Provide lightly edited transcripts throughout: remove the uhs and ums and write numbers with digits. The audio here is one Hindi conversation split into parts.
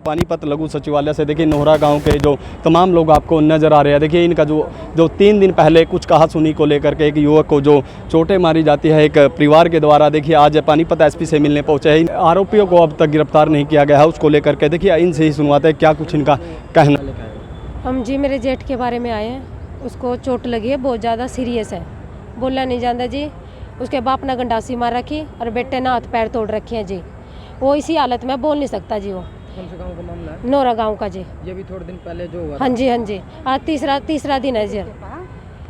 पानीपत लघु सचिवालय से देखिए नोहरा गांव के जो तमाम लोग आपको नज़र आ रहे हैं। देखिए इनका जो 3 दिन पहले कुछ कहा सुनी को लेकर के एक युवक को जो चोटें मारी जाती है एक परिवार के द्वारा, देखिए आज पानीपत एसपी से मिलने पहुंचे हैं। आरोपियों को अब तक गिरफ्तार नहीं किया गया है, उसको लेकर के देखिए इनसे ही सुनवाते हैं क्या कुछ इनका कहना। हम जी मेरे जेठ के बारे में आए हैं, उसको चोट लगी है, बहुत ज़्यादा सीरियस है, बोलना नहीं जानता जी। उसके बाप ने गंडासी मार रखी और बेटे ने हाथ पैर तोड़ रखे हैं जी। वो इसी हालत में बोल नहीं सकता जी। वो कौन से गांव का मामला है? नोहरा गांव का जी। ये भी थोड़े दिन पहले जो हुआ। हाँ जी हाँ जी, आज तीसरा दिन है जी।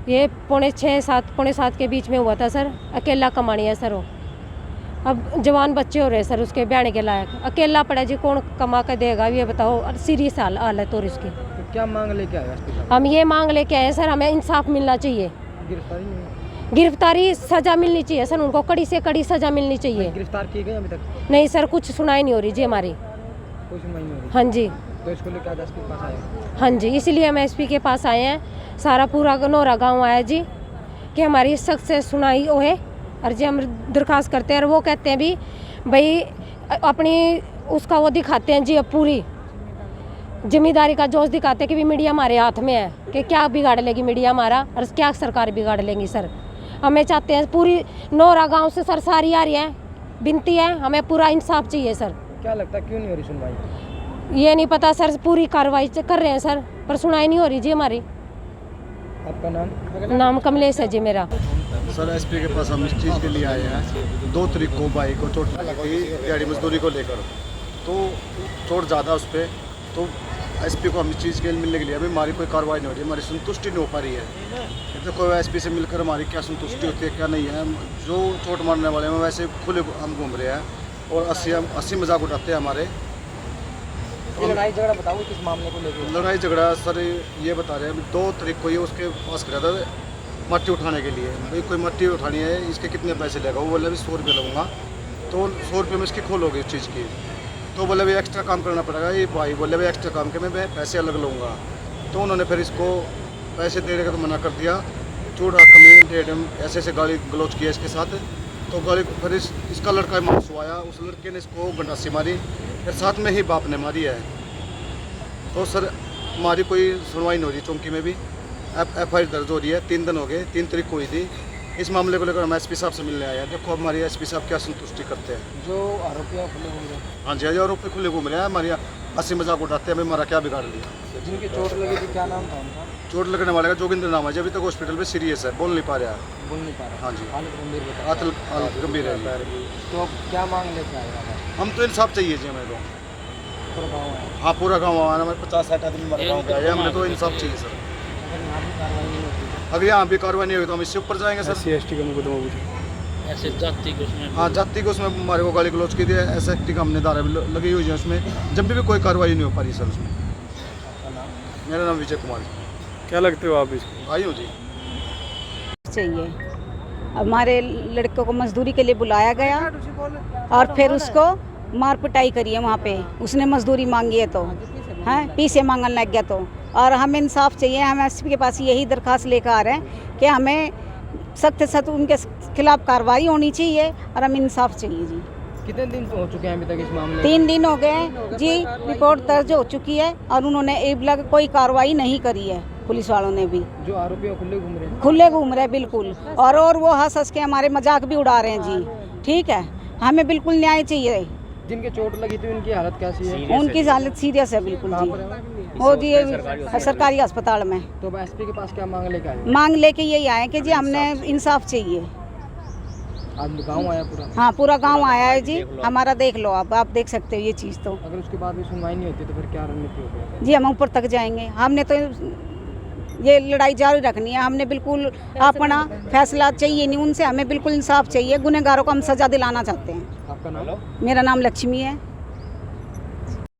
ये पौने 7 के बीच में हुआ था सर। अकेला कमानी है सर वो। अब जवान बच्चे हो रहे सर, उसके ब्याने के लायक अकेला पड़ा जी, कौन कमा कर देगा ये बताओ। और सीरियस हालत और इसकी। तो क्या मांग लेके आए एसपी साहब? हम ये मांग लेके आए सर, हमें इंसाफ मिलना चाहिए। गिरफ्तारी नहीं हुई? गिरफ्तारी सजा मिलनी चाहिए सर, उनको कड़ी से कड़ी सजा मिलनी चाहिए। गिरफ्तार किए गए अभी तक? नहीं सर, कुछ सुनाई नहीं हो रही जी हमारी। कोई सुनवाई नहीं हो रही? हाँ जी तो इसको लेकर आज एसपी के पास आए? हाँ जी, इसीलिए हम एसपी के पास आए हैं। सारा पूरा नोहरा गांव आया जी कि हमारी सख्त से सुनाई हो है। और जी हम दरख्वास्त करते हैं और वो कहते हैं भी भाई अपनी उसका वो दिखाते हैं जी, अब पूरी जिम्मेदारी का जोश दिखाते हैं कि भी मीडिया हमारे हाथ में है कि क्या बिगाड़ लेगी मीडिया हमारा और क्या सरकार बिगाड़ लेंगी सर। हमें चाहते हैं पूरी नोहरा गांव से सर सारी आ रही है, विनती है हमें पूरा इंसाफ चाहिए सर। क्या लगता है क्यों नहीं हो रही सुनवाई? ये नहीं पता सर, पूरी कार्रवाई कर रहे हैं सर पर सुनाई नहीं हो रही जी हमारी। आपका नाम कमलेश है जी मेरा। सर एसपी के पास हम इस चीज़ के लिए आए हैं। 2 तारीख को भाई को चोट लगी दिहाड़ी मजदूरी को लेकर, तो चोट ज़्यादा उस पर, तो एसपी को हम इस चीज़ के लिए मिलने के लिए अभी हमारी कोई कार्रवाई नहीं हो रही, हमारी संतुष्टि नहीं हो पा रही है। तो कोई एसपी से मिलकर हमारी क्या संतुष्टि होती है क्या नहीं है। जो चोट मारने वाले हैं वैसे खुले हम घूम रहे हैं और हंसी मजाक उठाते हैं हमारे। लड़ाई झगड़ा बताओ किस मामले को लेकर? लड़ाई झगड़ा सर ये बता रहे हैं 2 तारीख को ये उसके पास गया था मट्टी उठाने के लिए। भाई कोई मट्टी उठानी है, इसके कितने पैसे लेगा? वो बोले भी 100 रुपये लगूंगा। तो 100 रुपये में इसकी खोल होगी इस चीज़ की। तो बोले भाई एक्स्ट्रा काम करना पड़ेगा। ये भाई बोले भाई एक्स्ट्रा काम के मैं पैसे अलग लूँगा। तो उन्होंने फिर इसको पैसे देने का तो मना कर दिया। चूड़ा कमीन डेढ़ ऐसे गाली गलोच किया इसके साथ। तो गाली फिर इसका लड़का मासूम आया, उस लड़के ने इसको गंडासी मारी, फिर साथ में ही बाप ने मारी है। तो सर हमारी कोई सुनवाई नहीं हो रही, चौकी में भी FIR दर्ज हो रही है। 3 दिन हो गए, 3 तारीख को हुई थी। इस मामले को लेकर हम एसपी साहब से मिलने आए हैं। देखो हमारी एसपी साहब क्या संतुष्टि करते हैं। जो आरोपी खुले घूम रहे हैं? हाँ जी, आरोपी खुले घूम रहे हैं, हमारी हंसी मजाक उठाते हैं, हमारा क्या बिगाड़ लिया। जिनकी चोट लगी थी क्या नाम था उनका? चोट लगने वाले का जोगिंदर नाम है जी, अभी तक हॉस्पिटल में सीरियस है, बोल नहीं पा रहा है। बोल नहीं पा रहा? हाँ जी, हालत गंभीर बता। हालत गंभीर है। तो अब क्या मांग लेके आएगा? हम तो इंसाफ चाहिए जी हमें तो। पूरा गाँव है? हाँ पूरा गाँव आना, हमारे 50-60 आदमी हमारे गाँव के आए, हमें तो इंसाफ चाहिए सर। अगर यहाँ भी कार्रवाई नहीं होती अगर यहाँ भी कार्रवाई नहीं हुई तो हम इससे ऊपर जाएंगे सर। SC/ST का मुकदमा ऐसे जाति को उसमें हाँ जाति को उसमें हमारे को गाली गलौज की थी, SC/ST का हमने धारा लगी हुई है उसमें, जब भी कोई कार्रवाई नहीं हो पा रही सर उसमें। मेरा नाम विजय कुमार है। क्या लगते हो आप इसको? भाई हूँ जी। चाहिए हमारे लड़कों को मजदूरी के लिए बुलाया गया और फिर उसको मार पिटाई करी है वहाँ पे। उसने मजदूरी मांगी है तो हैं पीछे मांगने लग गया तो। और हमें इंसाफ चाहिए। हम एसपी के पास यही दरख्वास्त लेकर आ रहे हैं कि हमें सख्त सख्त उनके खिलाफ कार्रवाई होनी चाहिए और हमें इंसाफ चाहिए जी। कितने दिन हो चुके हैं अभी तक इस मामले? 3 दिन हो गए जी, रिपोर्ट दर्ज हो चुकी है और उन्होंने अब तक कोई कार्रवाई नहीं करी है। पुलिस वालों ने भी जो आरोपी खुले घूम रहे हैं? खुले घूम रहे हैं बिल्कुल। और वो हंस के हमारे मजाक भी उड़ा रहे हैं जी। ठीक है, हमें बिल्कुल न्याय चाहिए। जिनके चोट लगी थी उनकी हालत कैसी है? उनकी हालत सीरियस है बिल्कुल जी। वो जी सरकारी अस्पताल में। तो एसपी के पास क्या मांग लेके आए? मांग लेके यही आए कि जी हमने इंसाफ चाहिए। आज गांव आया पूरा? हाँ पूरा गांव आया है जी हमारा। देख लो आप देख सकते हो ये चीज़। तो अगर उसके बाद भी सुनवाई नहीं होती तो फिर क्या रणनीति होगी? जी हम ऊपर तक जाएंगे। हमने तो ये लड़ाई जारी रखनी है। हमने बिल्कुल अपना फैसला चाहिए नहीं उनसे, हमें बिल्कुल इंसाफ चाहिए। गुनहगारों को हम सज़ा दिलाना चाहते हैं। आपका नाम? मेरा नाम लक्ष्मी है।